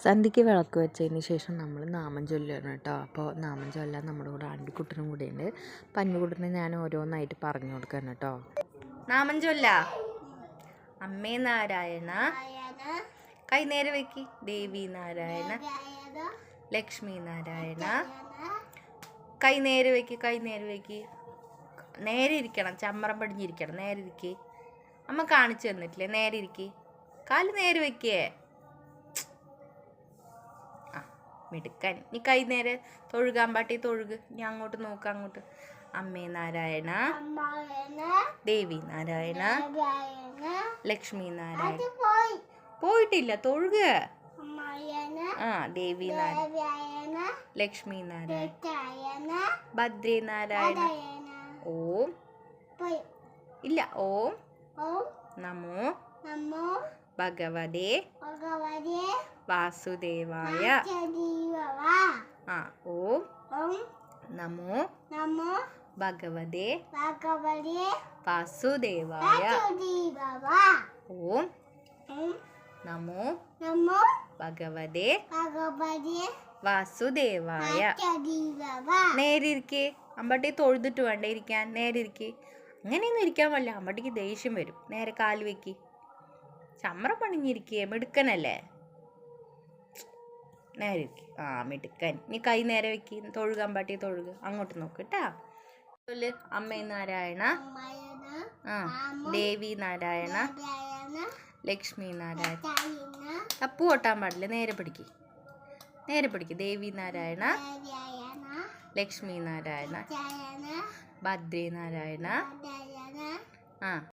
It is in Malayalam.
സന്ധ്യയ്ക്ക് വിളക്ക് വെച്ചതിന് ശേഷം നമ്മൾ നാമം ചൊല്ലുകയാണ് കേട്ടോ. അപ്പോൾ നാമം ചൊല്ലാൻ നമ്മുടെ കൂടെ ആൻറ്റിക്കുട്ടനും കൂടെ ഉണ്ട്. അപ്പം അന്നുകുട്ടനെ ഞാൻ ഓരോന്നായിട്ട് പറഞ്ഞു കൊടുക്കുകയാണ് കേട്ടോ. നാമം ചൊല്ല. അമ്മേ നാരായണ, കൈ നേരെ വെക്കി. ദേവി നാരായണ, ലക്ഷ്മി നാരായണ, കൈ നേരെ വെക്കി. കൈ നേരെ വെക്കി. നേരെ ഇരിക്കണം, ചമ്മറം പടിഞ്ഞിരിക്കണം. നേരെ ഇരിക്കേ. അമ്മ കാണിച്ചു തന്നിട്ടില്ലേ? നേരെ ഇരിക്കേ. കാല് നേരെ വെക്കേ. മിടുക്കൻ. നീ കൈ നേരെ തൊഴുകാൻ പാട്ടി തൊഴുക്. നീ അങ്ങോട്ട് നോക്ക്, അങ്ങോട്ട്. അമ്മേ നാരായണ, ദേവി നാരായണ, ലക്ഷ്മി നാരായണ. പോയിട്ടില്ല, തൊഴുക. ദേവി നാരായണ, ലക്ഷ്മി നാരായണ, ഭദ്രേ നാരായണ. ഓം ഇല്ല. ഓം നമോ ഭഗവതേ വാസുദേവായ. ഓം നമോ ഭഗവതേ വാസുദേവായ. ഓം നമോ ഭഗവതേ വാസുദേവായ. നേരിരിക്കേ. അമ്പട്ടി തൊഴുതിട്ട് വേണ്ട ഇരിക്കാൻ. നേരെ ഇരിക്കേ. അങ്ങനെയൊന്നും ഇരിക്കാൻ പറ്റില്ല, അമ്പട്ടിക്ക് ദേഷ്യം വരും. നേരെ കാല് വെക്കി. ചമ്ര പണിഞ്ഞിരിക്കേ. മിടുക്കനല്ലേ? നേരെ ഇരിക്കേ. മിടുക്കൻ. നീ കൈ നേരെ വെക്കി. തൊഴുകാൻ പാട്ടി തൊഴുക. അങ്ങോട്ട് നോക്ക് കേട്ടാ. അമ്മേ നാരായണ, ദേവി നാരായണ, ലക്ഷ്മി നാരായണ. തപ്പു കൊട്ടാൻ പാടില്ല. നേരെ പിടിക്ക്. നേരെ പിടിക്ക്. ദേവി നാരായണ, ലക്ഷ്മി നാരായണ, ഭദ്രേ നാരായണ.